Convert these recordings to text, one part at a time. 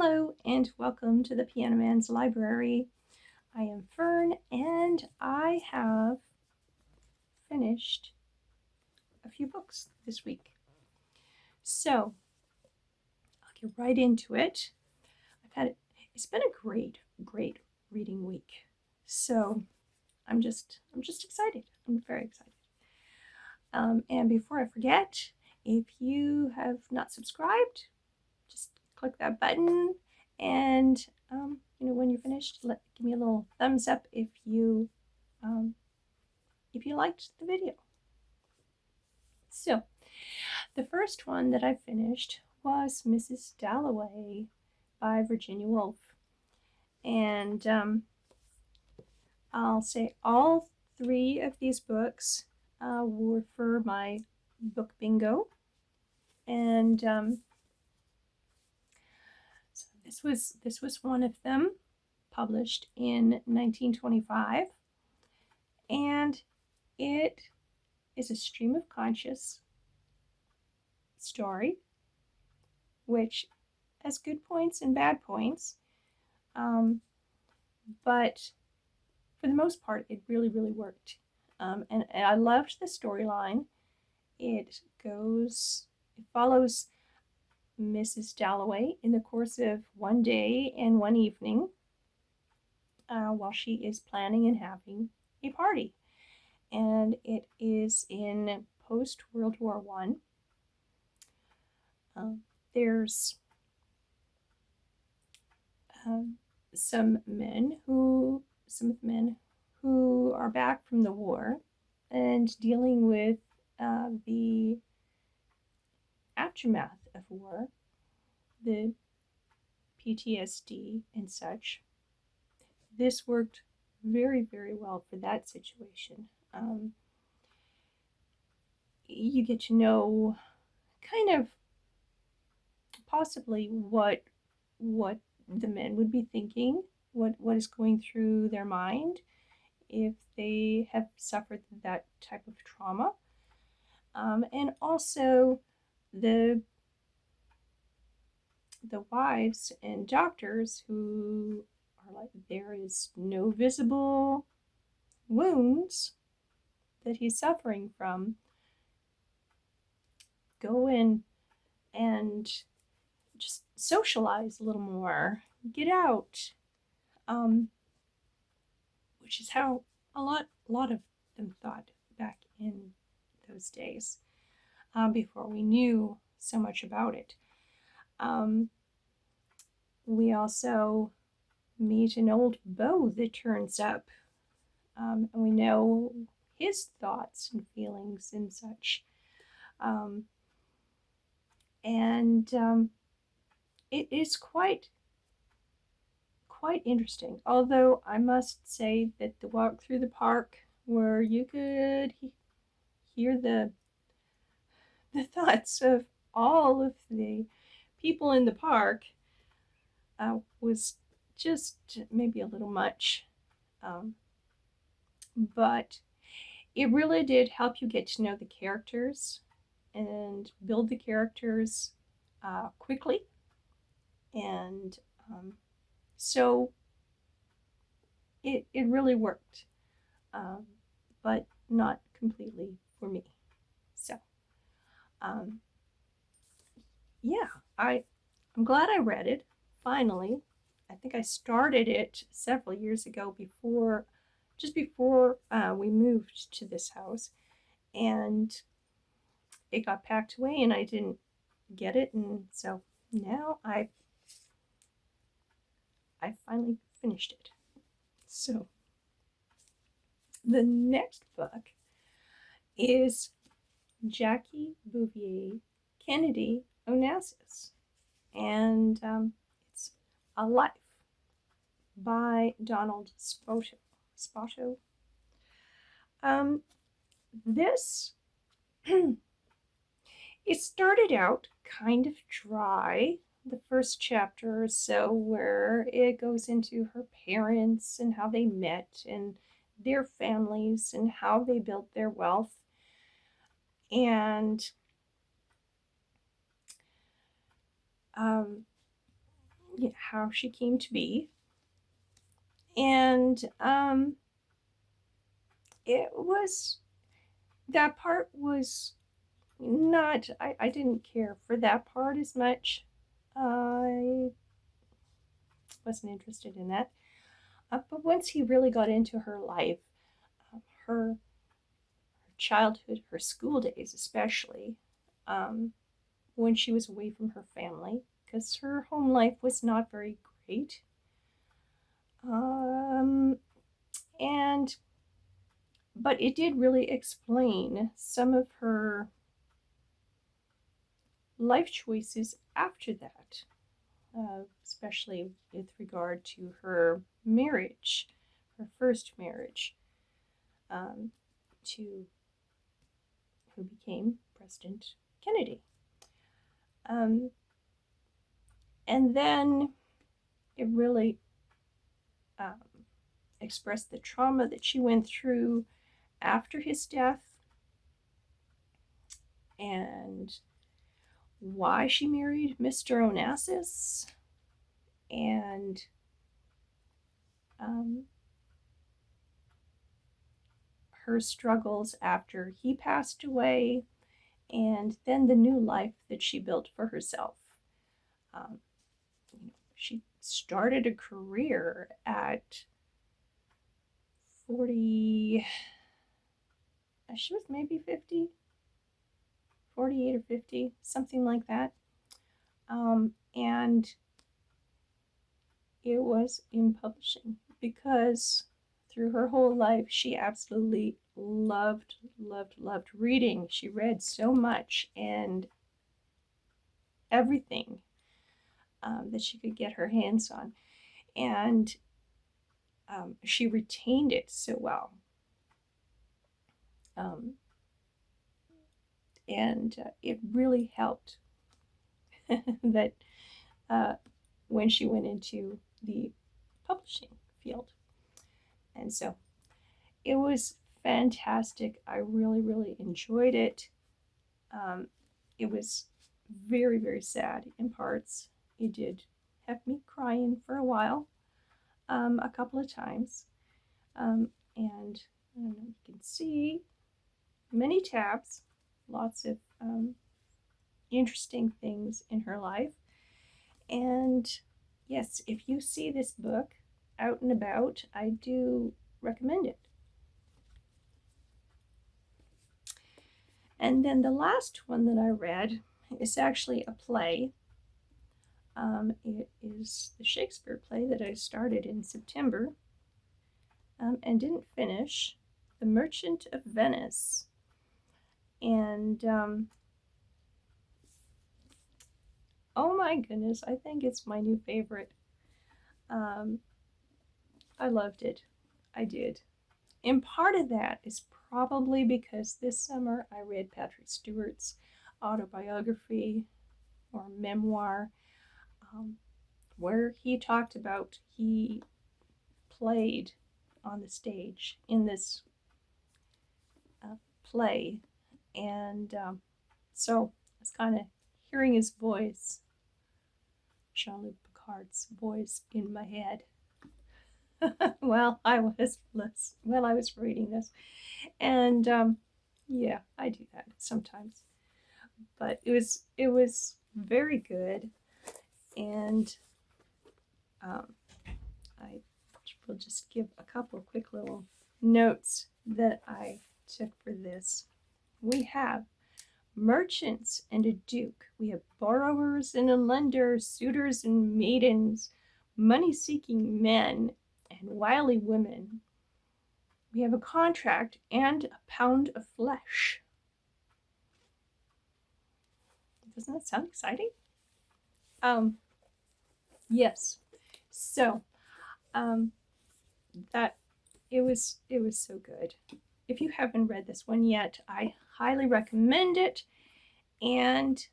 Hello and welcome to the Piano Man's Library. I am Fern and I have finished a few books this week. So I'll get right into it. It's been a great reading week. So I'm just excited. I'm very excited. And before I forget, if you have not subscribed, just click that button and when you're finished, give me a little thumbs up if you liked the video. So the first one that I finished was Mrs. Dalloway by Virginia Woolf, and I'll say all three of these books were for my book bingo, and so this was one of them, published in 1925, and it is a stream of conscious story, which has good points and bad points, but for the most part, it really worked. And I loved the storyline. It follows Mrs. Dalloway in the course of one day and one evening while she is planning and having a party. And it is in post-World War I. There's some of the men who are back from the war and dealing with the aftermath of war, the PTSD and such. This worked very well for that situation. You get to know kind of possibly what the men would be thinking, what is going through their mind if they have suffered that type of trauma, and also the wives and doctors who are like, there is no visible wounds that he's suffering from. Go in and just socialize a little more, get out, which is how a lot of them thought back in those days, before we knew so much about it. We also meet an old beau that turns up, and we know his thoughts and feelings and such. It is quite interesting. Although I must say that the walk through the park, where you could hear the thoughts of all of the people in the park, was just maybe a little much. But it really did help you get to know the characters and build the characters quickly. And so it really worked, but not completely for me. So yeah, I'm glad I read it finally. I think I started it several years ago, just before we moved to this house, and it got packed away and I didn't get it, and so now I finally finished it. So the next book is Jackie Bouvier Kennedy Onassis, and it's A Life by Donald Spoto. This it started out kind of dry, the first chapter or so, where it goes into her parents and how they met and their families and how they built their wealth. And how she came to be. And it was, that part was not, I didn't care for that part as much. I wasn't interested in that. But once he really got into her life, her childhood, her school days especially, um, when she was away from her family, because her home life was not very great. And but it did really explain some of her life choices after that, especially with regard to her marriage, her first marriage, to who became President Kennedy. Um, and then it really um, expressed the trauma that she went through after his death and why she married Mr. Onassis and her struggles after he passed away, and then the new life that she built for herself. Um, she started a career at 40, she was maybe 50, 48 or 50, something like that. And it was in publishing because through her whole life she absolutely loved reading. She read so much and everything that she could get her hands on, and she retained it so well. And it really helped that when she went into the publishing field. And so it was fantastic. I really enjoyed it. It was very, very sad in parts. It did have me crying for a while, a couple of times. And you can see many tabs, lots of interesting things in her life. And yes, if you see this book out and about, I do recommend it. And then the last one that I read is actually a play. It is the Shakespeare play that I started in September and didn't finish, The Merchant of Venice. And oh my goodness, I think it's my new favorite. I loved it. I did. And part of that is probably because this summer I read Patrick Stewart's autobiography or memoir, where he talked about he played on the stage in this play. And so I was kind of hearing his voice, Jean-Luc Picard's voice, in my head. Well, I was reading this, and yeah, I do that sometimes. But it was very good, and I will just give a couple quick little notes that I took for this. We have merchants and a duke. We have borrowers and a lender, suitors and maidens, money-seeking men, and wily women. We have a contract and a pound of flesh. Doesn't that sound exciting? Yes. So, that it was so good. If you haven't read this one yet, I highly recommend it. And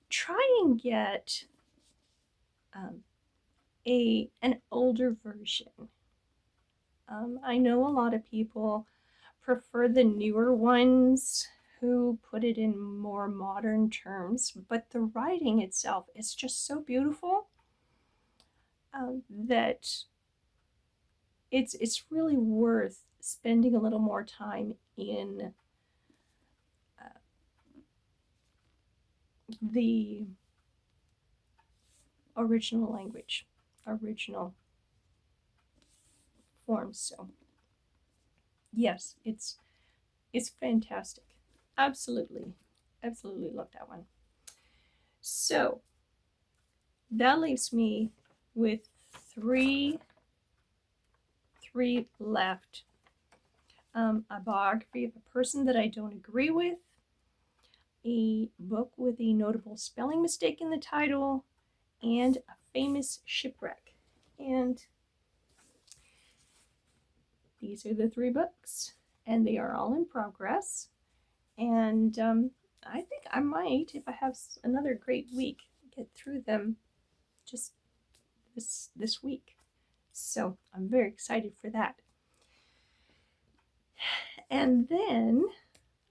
try and get an older version. I know a lot of people prefer the newer ones who put it in more modern terms, but the writing itself is just so beautiful that it's really worth spending a little more time in the original language, original forms. So yes, it's fantastic. Absolutely love that one. So that leaves me with three left. A biography of a person that I don't agree with, a book with a notable spelling mistake in the title, and a famous shipwreck. And these are the 3 books, and they are all in progress. And I think I might, if I have another great week, get through them just this week. So I'm very excited for that. And then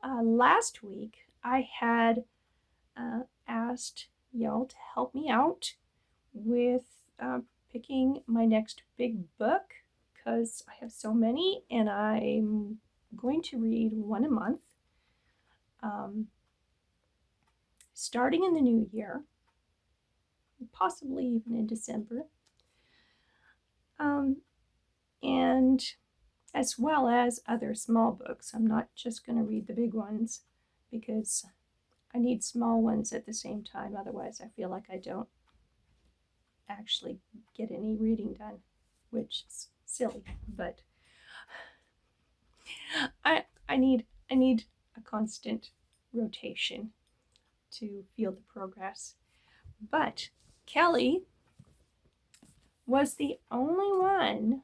last week I had asked y'all to help me out with picking my next big book, because I have so many and I'm going to read one a month, starting in the new year, possibly even in December, and as well as other small books. I'm not just going to read the big ones, because I need small ones at the same time. Otherwise, I feel like I don't actually get any reading done, which is silly, but I need a constant rotation to feel the progress. But Kelly was the only one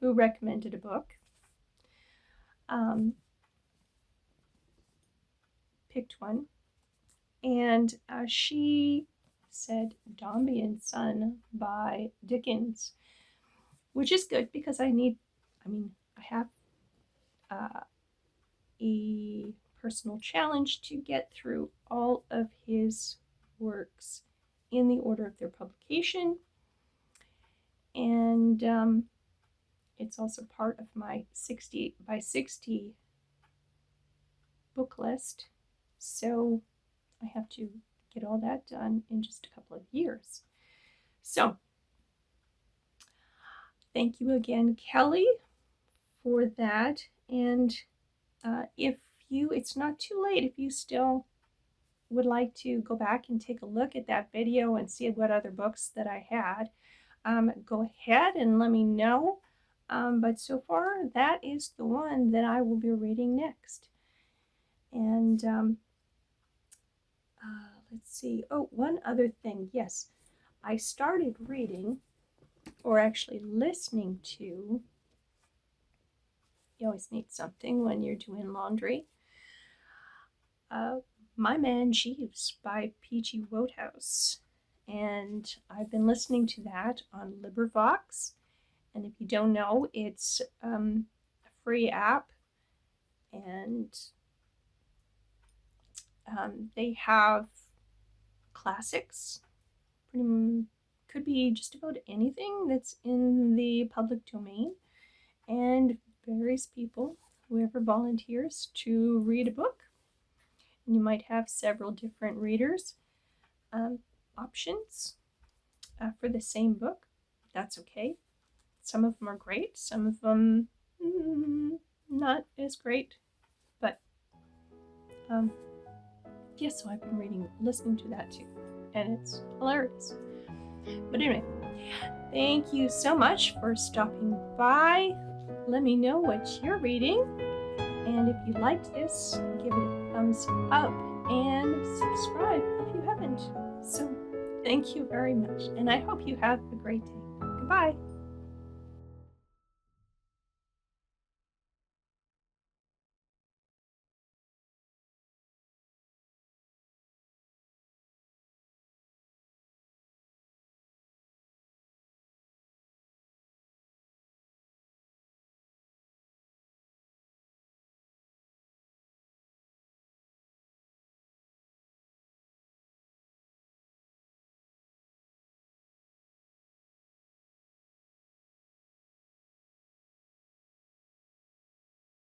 who recommended a book, picked one, and she said Dombey and Son by Dickens, which is good because I have a personal challenge to get through all of his works in the order of their publication, and it's also part of my 60 by 60 book list, so I have to get all that done in just a couple of years. So thank you again, Kelly, for that. And if it's not too late, if you still would like to go back and take a look at that video and see what other books that I had, go ahead and let me know. But so far, that is the one that I will be reading next. And let's see. Oh, one other thing. Yes, I started reading, or actually listening to, you always need something when you're doing laundry, My Man Jeeves by P.G. Wodehouse. And I've been listening to that on LibriVox. And if you don't know, it's a free app, and they have classics. Could be just about anything that's in the public domain, and various people, whoever volunteers to read a book. And you might have several different readers options for the same book. That's okay. Some of them are great, some of them not as great, but yes, so I've been listening to that too, and it's hilarious. But anyway, thank you so much for stopping by. Let me know what you're reading, and if you liked this, give it a thumbs up and subscribe if you haven't. So thank you very much, and I hope you have a great day. Goodbye.